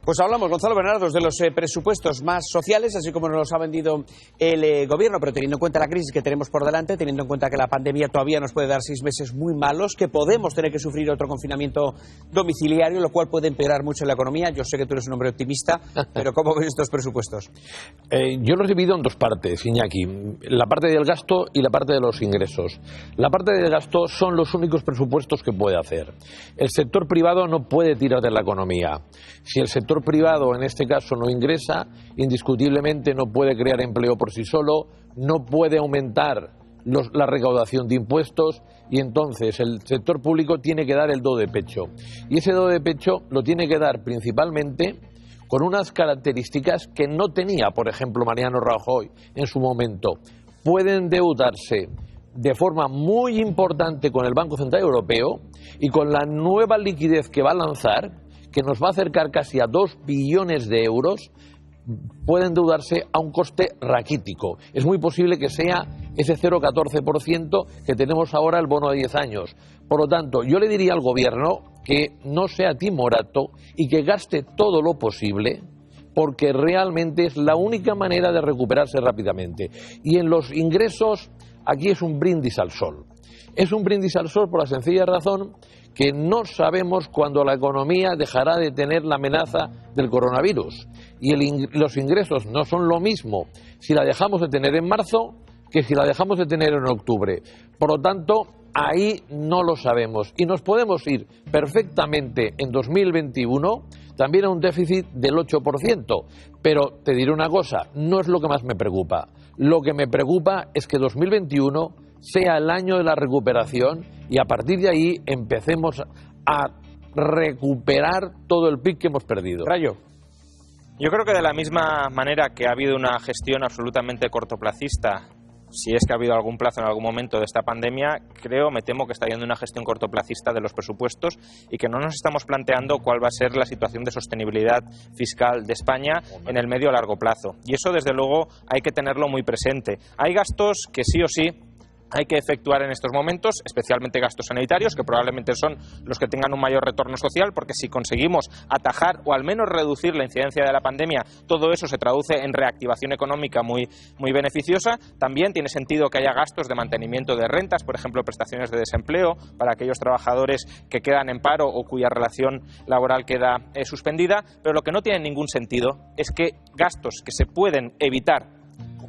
Pues hablamos, Gonzalo Bernardos, de los presupuestos más sociales, así como nos los ha vendido el gobierno, pero teniendo en cuenta la crisis que tenemos por delante, teniendo en cuenta que la pandemia todavía nos puede dar 6 meses muy malos, que podemos tener que sufrir otro confinamiento domiciliario, lo cual puede empeorar mucho la economía. Yo sé que tú eres un hombre optimista, pero ¿cómo ves estos presupuestos? Yo los divido en dos partes, Iñaki. La parte del gasto y la parte de los ingresos. La parte del gasto son los únicos presupuestos que puede hacer. El sector privado no puede tirar de la economía. Si el sector privado, en este caso, no ingresa, indiscutiblemente no puede crear empleo por sí solo, no puede aumentar la recaudación de impuestos, y entonces el sector público tiene que dar el do de pecho. Y ese do de pecho lo tiene que dar principalmente con unas características que no tenía, por ejemplo, Mariano Rajoy en su momento. Puede endeudarse de forma muy importante con el Banco Central Europeo, y con la nueva liquidez que va a lanzar, que nos va a acercar casi a 2 billones de euros, puede endeudarse a un coste raquítico. Es muy posible que sea ese 0,14% que tenemos ahora, el bono de 10 años. Por lo tanto, yo le diría al gobierno que no sea timorato y que gaste todo lo posible, porque realmente es la única manera de recuperarse rápidamente. Y en los ingresos, aquí es un brindis al sol. Es un brindis al sol por la sencilla razón que no sabemos cuándo la economía dejará de tener la amenaza del coronavirus. Y los ingresos no son lo mismo si la dejamos de tener en marzo que si la dejamos de tener en octubre. Por lo tanto, ahí no lo sabemos. Y nos podemos ir perfectamente en 2021 también a un déficit del 8%. Pero te diré una cosa, no es lo que más me preocupa. Lo que me preocupa es que 2021 sea el año de la recuperación, y a partir de ahí empecemos a recuperar todo el PIB que hemos perdido. Rayo. Yo creo que de la misma manera que ha habido una gestión absolutamente cortoplacista, si es que ha habido algún plazo en algún momento de esta pandemia, me temo que está habiendo una gestión cortoplacista de los presupuestos, y que no nos estamos planteando cuál va a ser la situación de sostenibilidad fiscal de España en el medio a largo plazo. Y eso, desde luego, hay que tenerlo muy presente. Hay gastos que sí o sí hay que efectuar en estos momentos, especialmente gastos sanitarios, que probablemente son los que tengan un mayor retorno social, porque si conseguimos atajar o al menos reducir la incidencia de la pandemia, todo eso se traduce en reactivación económica muy beneficiosa. También tiene sentido que haya gastos de mantenimiento de rentas, por ejemplo, prestaciones de desempleo para aquellos trabajadores que quedan en paro o cuya relación laboral queda suspendida, pero lo que no tiene ningún sentido es que gastos que se pueden evitar,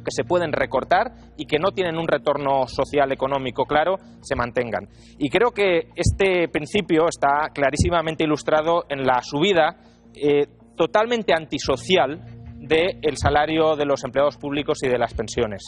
que se pueden recortar y que no tienen un retorno social económico claro, se mantengan. Y creo que este principio está clarísimamente ilustrado en la subida totalmente antisocial del salario de los empleados públicos y de las pensiones.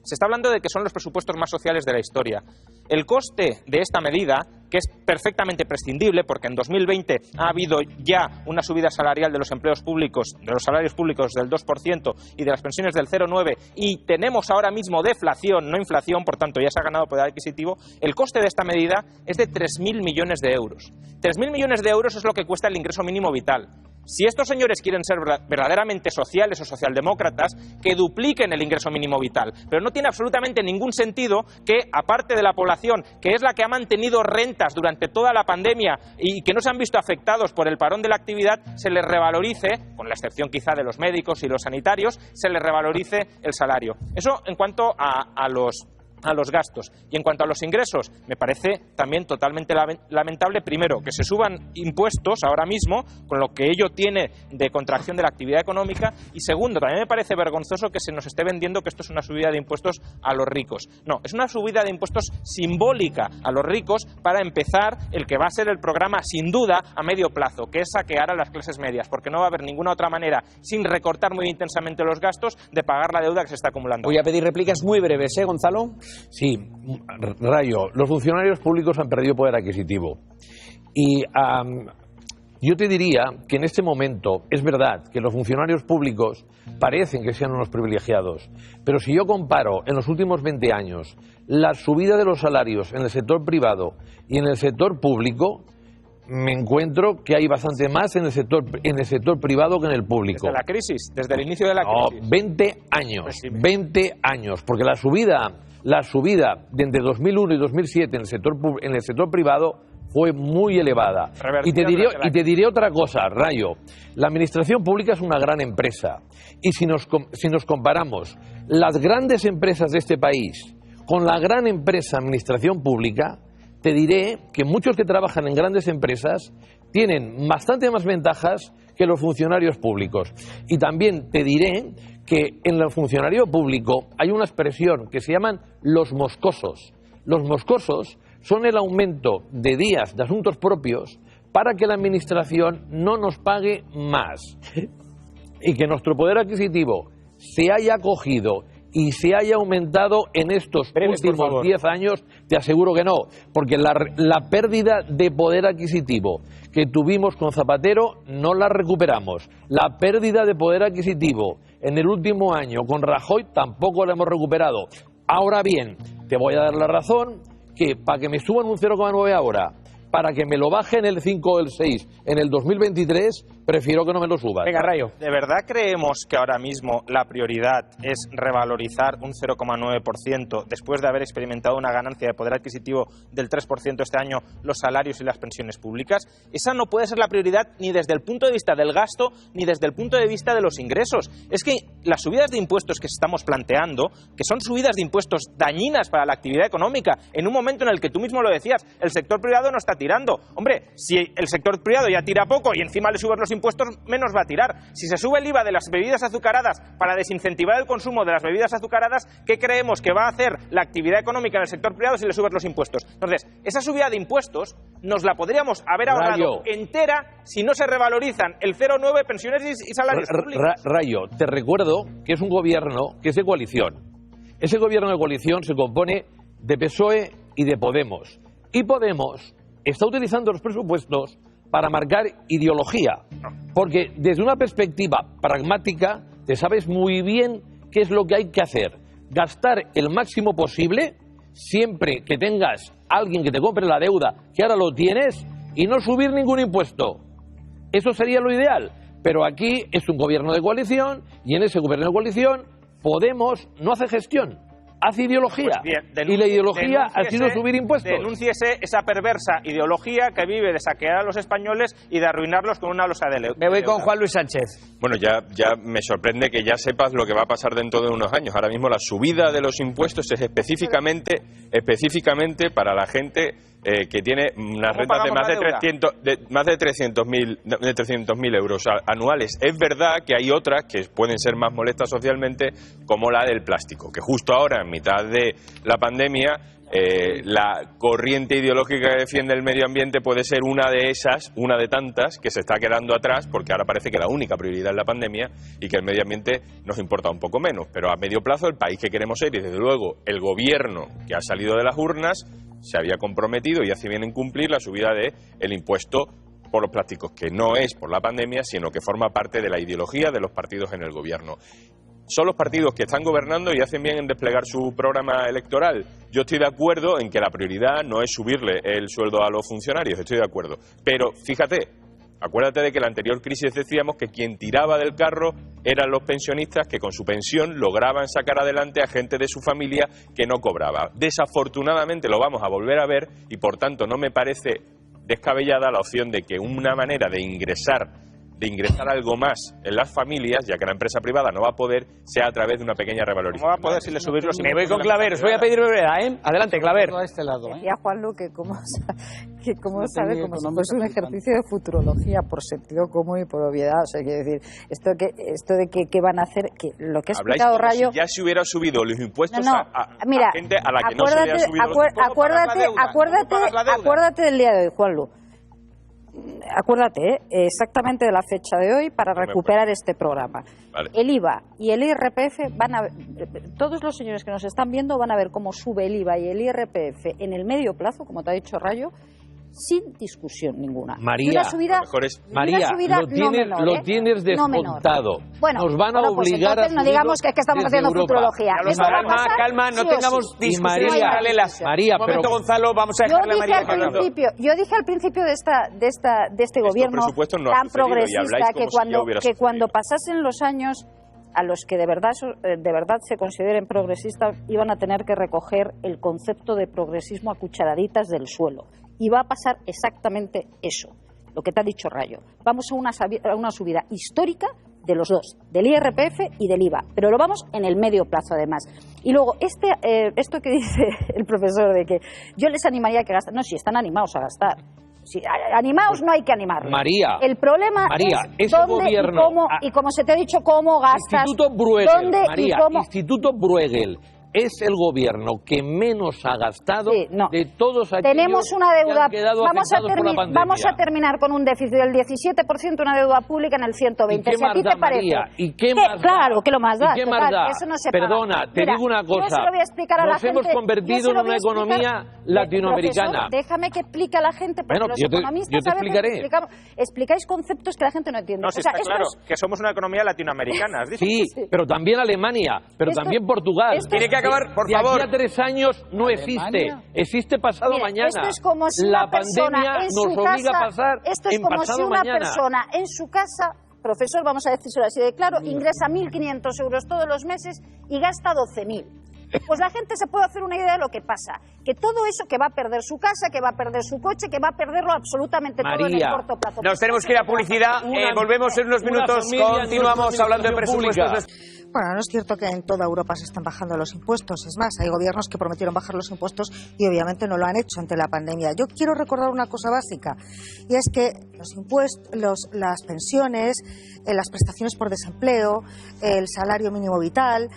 Se está hablando de que son los presupuestos más sociales de la historia. El coste de esta medida, que es perfectamente prescindible, porque en 2020 ha habido ya una subida salarial de los empleos públicos, de los salarios públicos del 2% y de las pensiones del 0,9%, y tenemos ahora mismo deflación, no inflación, por tanto ya se ha ganado poder adquisitivo. El coste de esta medida es de 3.000 millones de euros. 3.000 millones de euros es lo que cuesta el ingreso mínimo vital. Si estos señores quieren ser verdaderamente sociales o socialdemócratas, que dupliquen el ingreso mínimo vital. Pero no tiene absolutamente ningún sentido que, aparte de la población, que es la que ha mantenido rentas durante toda la pandemia y que no se han visto afectados por el parón de la actividad, se les revalorice, con la excepción quizá de los médicos y los sanitarios, se les revalorice el salario. Eso en cuanto a los gastos. Y en cuanto a los ingresos, me parece también totalmente lamentable, primero, que se suban impuestos ahora mismo, con lo que ello tiene de contracción de la actividad económica, y segundo, también me parece vergonzoso que se nos esté vendiendo que esto es una subida de impuestos a los ricos. No, es una subida de impuestos simbólica a los ricos para empezar el que va a ser el programa, sin duda, a medio plazo, que es saquear a las clases medias, porque no va a haber ninguna otra manera, sin recortar muy intensamente los gastos, de pagar la deuda que se está acumulando. Voy a pedir réplicas muy breves, Gonzalo. Sí, Rayo, los funcionarios públicos han perdido poder adquisitivo. Y yo te diría que en este momento es verdad que los funcionarios públicos parecen que sean unos privilegiados, pero si yo comparo en los últimos 20 años la subida de los salarios en el sector privado y en el sector público, me encuentro que hay bastante más en el sector privado que en el público. Desde la crisis, desde el inicio de la crisis. No, 20 años, pues sí, 20 años, porque la subida de entre 2001 y 2007 en el sector privado fue muy elevada. Y te diré otra cosa, Rayo. La administración pública es una gran empresa. Y si nos comparamos las grandes empresas de este país con la gran empresa administración pública, te diré que muchos que trabajan en grandes empresas tienen bastante más ventajas que los funcionarios públicos. Y también te diré que en el funcionario público hay una expresión que se llaman los moscosos. Los moscosos son el aumento de días de asuntos propios para que la administración no nos pague más. Y que nuestro poder adquisitivo se haya cogido y se haya aumentado en estos últimos 10 años, te aseguro que no, porque la pérdida de poder adquisitivo que tuvimos con Zapatero no la recuperamos. La pérdida de poder adquisitivo en el último año con Rajoy tampoco la hemos recuperado. Ahora bien, te voy a dar la razón que para que me suban un 0,9 ahora, para que me lo baje en el 5 o el 6 en el 2023, prefiero que no me lo suban. Venga, Rayo. ¿De verdad creemos que ahora mismo la prioridad es revalorizar un 0,9% después de haber experimentado una ganancia de poder adquisitivo del 3% este año los salarios y las pensiones públicas? Esa no puede ser la prioridad ni desde el punto de vista del gasto ni desde el punto de vista de los ingresos. Es que las subidas de impuestos que estamos planteando, que son subidas de impuestos dañinas para la actividad económica, en un momento en el que tú mismo lo decías, el sector privado no está tirando. Hombre, si el sector privado ya tira poco y encima le subes los impuestos, menos va a tirar. Si se sube el IVA de las bebidas azucaradas para desincentivar el consumo de las bebidas azucaradas, ¿qué creemos que va a hacer la actividad económica en el sector privado si le subes los impuestos? Entonces, esa subida de impuestos nos la podríamos haber ahorrado entera si no se revalorizan el 0,9 pensiones y salarios públicos. Rayo, te recuerdo que es un gobierno que es de coalición. Ese gobierno de coalición se compone de PSOE y de Podemos. Y Podemos está utilizando los presupuestos para marcar ideología, porque desde una perspectiva pragmática te sabes muy bien qué es lo que hay que hacer. Gastar el máximo posible siempre que tengas alguien que te compre la deuda, que ahora lo tienes, y no subir ningún impuesto. Eso sería lo ideal, pero aquí es un gobierno de coalición y en ese gobierno de coalición Podemos no hace gestión, hace ideología. Pues bien, y la ideología ha sido subir impuestos. Denúnciese esa perversa ideología que vive de saquear a los españoles y de arruinarlos con una losa de ley. Me voy con Juan Luis Sánchez. Bueno, ya me sorprende que ya sepas lo que va a pasar dentro de unos años. Ahora mismo la subida de los impuestos es específicamente para la gente que tiene unas rentas de más de 300.000 euros anuales. Es verdad que hay otras que pueden ser más molestas socialmente, como la del plástico, que justo ahora, en mitad de la pandemia, la corriente ideológica que defiende el medio ambiente puede ser una de tantas que se está quedando atrás, porque ahora parece que la única prioridad es la pandemia y que el medio ambiente nos importa un poco menos. Pero a medio plazo, el país que queremos ser, y desde luego el gobierno que ha salido de las urnas, se había comprometido y hace bien en cumplir la subida del impuesto por los plásticos, que no es por la pandemia, sino que forma parte de la ideología de los partidos en el gobierno. Son los partidos que están gobernando y hacen bien en desplegar su programa electoral. Yo estoy de acuerdo en que la prioridad no es subirle el sueldo a los funcionarios, estoy de acuerdo. Pero fíjate, acuérdate de que en la anterior crisis decíamos que quien tiraba del carro eran los pensionistas, que con su pensión lograban sacar adelante a gente de su familia que no cobraba. Desafortunadamente lo vamos a volver a ver y por tanto no me parece descabellada la opción de que una manera de ingresar algo más en las familias, ya que la empresa privada no va a poder, sea a través de una pequeña revalorización. ¿Cómo va a poder si le subís los impuestos? Me voy con Claver, os voy a pedir brevedad, ¿eh? Adelante, Claver. A este lado, ¿eh? Decía Juanlu que como sabe, como si económica fuese un ejercicio de futurología por sentido común y por obviedad. O sea, quiero decir, esto de que qué van a hacer, que lo que ha explicado Rayo. Si ya se hubiera subido los impuestos mira, a gente a la que no se le ha subido acuérdate del día de hoy, Juanlu. Acuérdate exactamente de la fecha de hoy para recuperar este programa. Vale. El IVA y el IRPF todos los señores que nos están viendo van a ver cómo sube el IVA y el IRPF en el medio plazo, como te ha dicho Rayo, sin discusión ninguna. María, lo tienes descontado. Bueno, nos van a obligar a no digamos que estamos haciendo futurología. Calma, no tengamos discusiones paralelas. María, pero Gonzalo, vamos a dejarle a María hablando. Yo dije al principio de este gobierno tan progresista que cuando pasasen los años a los que de verdad se consideren progresistas iban a tener que recoger el concepto de progresismo a cucharaditas del suelo. Y va a pasar exactamente eso, lo que te ha dicho Rayo. Vamos a una subida histórica de los dos, del IRPF y del IVA, pero lo vamos en el medio plazo además. Y luego, esto que dice el profesor de que yo les animaría a que gasten, no, si están animados a gastar. Si animados no hay que animarlos. María, el problema es dónde gobierno, y cómo se te ha dicho cómo gastas. Instituto Bruegel, dónde María, y cómo. Instituto Bruegel. Es el gobierno que menos ha gastado de todos aquellos Tenemos una deuda, que han quedado afectados por la pandemia. vamos a terminar con un déficit del 17%, una deuda pública en el 120%. ¿Y qué más da, María? ¿Y qué más da? Claro, que lo más da. ¿Y qué más da? Eso no se Perdona, paga. te Mira, digo una cosa. Yo se lo voy a explicar a la Nos gente. hemos convertido en una economía latinoamericana. Profesor, déjame que explique a la gente, porque los economistas yo te explicaré. explicáis conceptos que la gente no entiende. No, sí, está claro, que somos una economía latinoamericana. ¿Has dicho? Sí, pero también Alemania, pero también Portugal. Tiene que acabar, por favor. De aquí a 3 años no existe. Existe pasado mañana. Esto es como si la una persona pandemia en su nos obliga casa, a pasar esto es en como pasado si una mañana. persona en su casa, profesor, vamos a decírselo así de claro, ingresa 1.500 euros todos los meses y gasta 12.000. Pues la gente se puede hacer una idea de lo que pasa. Que todo eso, que va a perder su casa, que va a perder su coche, que va a perderlo absolutamente todo en el corto plazo. Nos tenemos que ir a publicidad. Volvemos en unos minutos. Continuamos hablando de presupuestos. Bueno, no es cierto que en toda Europa se están bajando los impuestos. Es más, hay gobiernos que prometieron bajar los impuestos y obviamente no lo han hecho ante la pandemia. Yo quiero recordar una cosa básica, y es que los impuestos, las pensiones, las prestaciones por desempleo, el salario mínimo vital,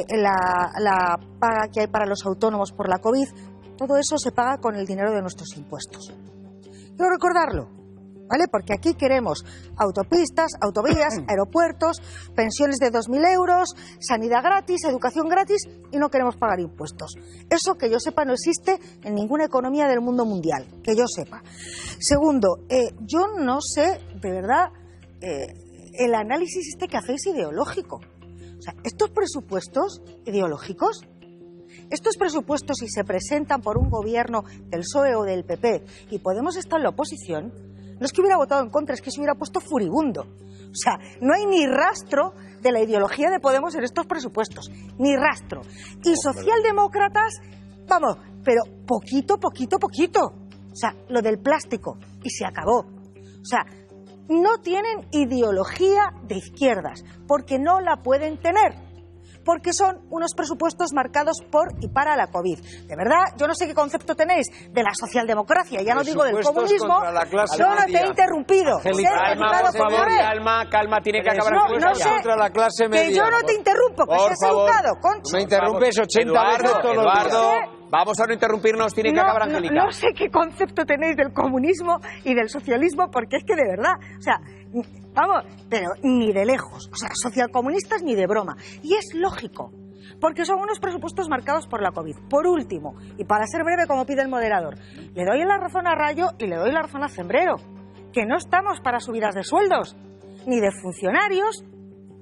la paga que hay para los autónomos por la COVID, todo eso se paga con el dinero de nuestros impuestos. Quiero recordarlo, ¿vale? Porque aquí queremos autopistas, autovías, aeropuertos, pensiones de 2.000 euros, sanidad gratis, educación gratis, y no queremos pagar impuestos. Eso, que yo sepa, no existe en ninguna economía del mundo mundial, que yo sepa. Segundo, yo no sé, de verdad, el análisis que hacéis ideológico. O sea, estos presupuestos ideológicos, estos presupuestos, si se presentan por un gobierno del PSOE o del PP y Podemos estar en la oposición, no es que hubiera votado en contra, es que se hubiera puesto furibundo. O sea, no hay ni rastro de la ideología de Podemos en estos presupuestos, ni rastro. Y socialdemócratas, vamos, pero poquito. O sea, lo del plástico, y se acabó. O sea, no tienen ideología de izquierdas, porque no la pueden tener. Porque son unos presupuestos marcados por y para la COVID. De verdad, yo no sé qué concepto tenéis de la socialdemocracia, ya no digo del comunismo. Yo no te he interrumpido. Calma, tiene que acabar. No sé, contra la clase media. que yo no te interrumpo, que seas educado, Concho. Me interrumpes 80 veces todos los días. Vamos a no interrumpirnos, tiene que acabar Angélica. No sé qué concepto tenéis del comunismo y del socialismo, porque es que de verdad, o sea, vamos, pero ni de lejos, o sea, socialcomunistas ni de broma. Y es lógico, porque son unos presupuestos marcados por la COVID. Por último, y para ser breve, como pide el moderador, le doy la razón a Rayo y le doy la razón a Zembrero, que no estamos para subidas de sueldos, ni de funcionarios,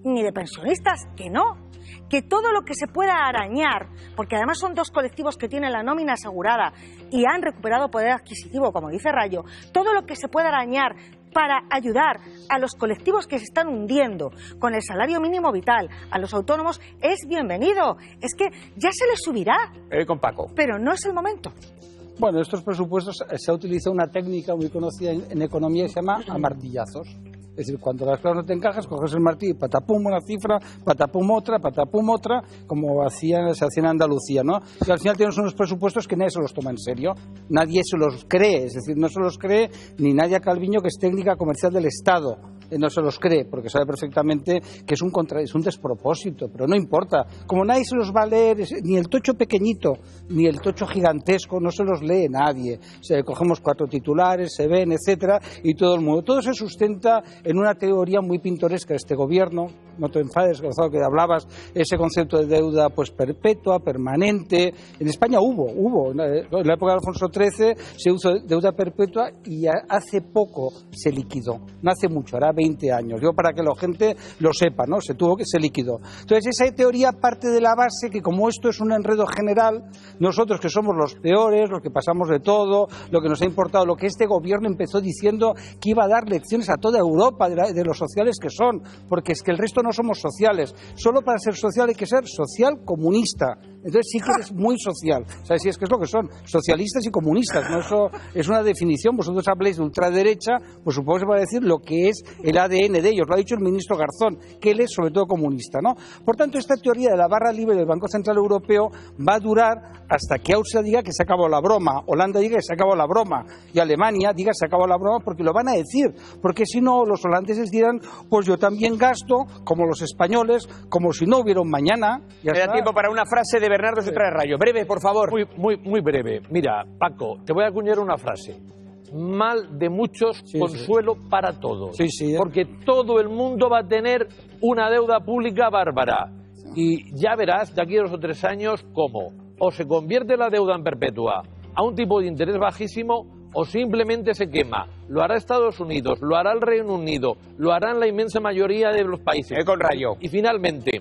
ni de pensionistas, que no. Que todo lo que se pueda arañar, porque además son dos colectivos que tienen la nómina asegurada y han recuperado poder adquisitivo, como dice Rayo, todo lo que se pueda arañar para ayudar a los colectivos que se están hundiendo con el salario mínimo vital, a los autónomos, es bienvenido. Es que ya se les subirá. Con Paco. Pero no es el momento. Bueno, estos presupuestos se ha utilizado una técnica muy conocida en economía que se llama amartillazos. Es decir, cuando las cosas no te encajas, coges el martillo y patapum una cifra, patapum otra, como se hacía en Andalucía, ¿no? Y al final tenemos unos presupuestos que nadie se los toma en serio, nadie se los cree, es decir, no se los cree ni Nadia Calviño, que es técnica comercial del Estado. No se los cree, porque sabe perfectamente que es un despropósito, pero no importa. Como nadie se los va a leer, ni el tocho pequeñito, ni el tocho gigantesco, no se los lee nadie. O sea, cogemos 4 titulares, se ven, etcétera, y todo el mundo. Todo se sustenta en una teoría muy pintoresca de este gobierno. No te enfades, Gonzalo, que hablabas, ese concepto de deuda pues perpetua, permanente. En España hubo. En la época de Alfonso XIII se usó deuda perpetua y hace poco se liquidó. No hace mucho, hará 20 años. Digo, para que la gente lo sepa, ¿no? Se liquidó. Entonces, esa teoría parte de la base que, como esto es un enredo general, nosotros que somos los peores, los que pasamos de todo, lo que nos ha importado, lo que este gobierno empezó diciendo que iba a dar lecciones a toda Europa de los sociales que son, porque es que el resto no somos sociales. Solo para ser social hay que ser social comunista. entonces sí que eres muy social. O sea, si es que es lo que son, socialistas y comunistas, ¿no? Eso es una definición. Vosotros habléis de ultraderecha, pues supongo que se va a decir lo que es el ADN de ellos. Lo ha dicho el ministro Garzón, que él es sobre todo comunista, ¿no? Por tanto, esta teoría de la barra libre del Banco Central Europeo va a durar hasta que Austria diga que se acabó la broma, Holanda diga que se acabó la broma y Alemania diga que se acabó la broma, porque lo van a decir, porque si no los holandeses dirán, pues yo también gasto como los españoles, como si no hubiera un mañana. Me da tiempo para una frase de Bernardo Sotrarrayo. Breve, por favor. Muy breve. Mira, Paco, te voy a acuñar una frase. Mal de muchos, consuelo para todos. Porque todo el mundo va a tener una deuda pública bárbara. Y ya verás de aquí a 2 o 3 años cómo o se convierte la deuda en perpetua a un tipo de interés bajísimo o simplemente se quema. Lo hará Estados Unidos, lo hará el Reino Unido, lo harán la inmensa mayoría de los países. Con Rayo. Y finalmente,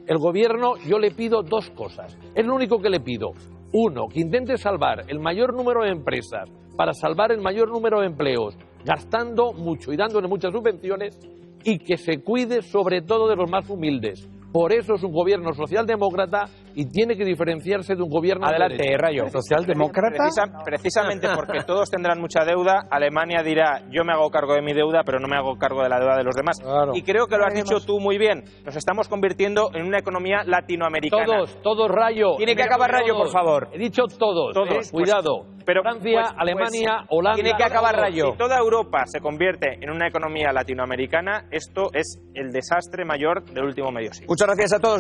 el gobierno, yo le pido 2 cosas. Es lo único que le pido. 1, que intente salvar el mayor número de empresas para salvar el mayor número de empleos, gastando mucho y dándole muchas subvenciones, y que se cuide sobre todo de los más humildes. Por eso es un gobierno socialdemócrata y tiene que diferenciarse de un gobierno Adelante, de Rayo. ¿Socialdemócrata? Precisamente porque todos tendrán mucha deuda, Alemania dirá, yo me hago cargo de mi deuda, pero no me hago cargo de la deuda de los demás. Claro. Y creo que lo has dicho tú muy bien. Nos estamos convirtiendo en una economía latinoamericana. Todos, Rayo. Tiene que acabar Rayo, por favor. He dicho todos. Todos. Cuidado. Pero, Francia, Alemania, Holanda. Tiene que acabar Rayo. Si toda Europa se convierte en una economía latinoamericana, esto es el desastre mayor del último medio siglo. Muchas gracias a todos.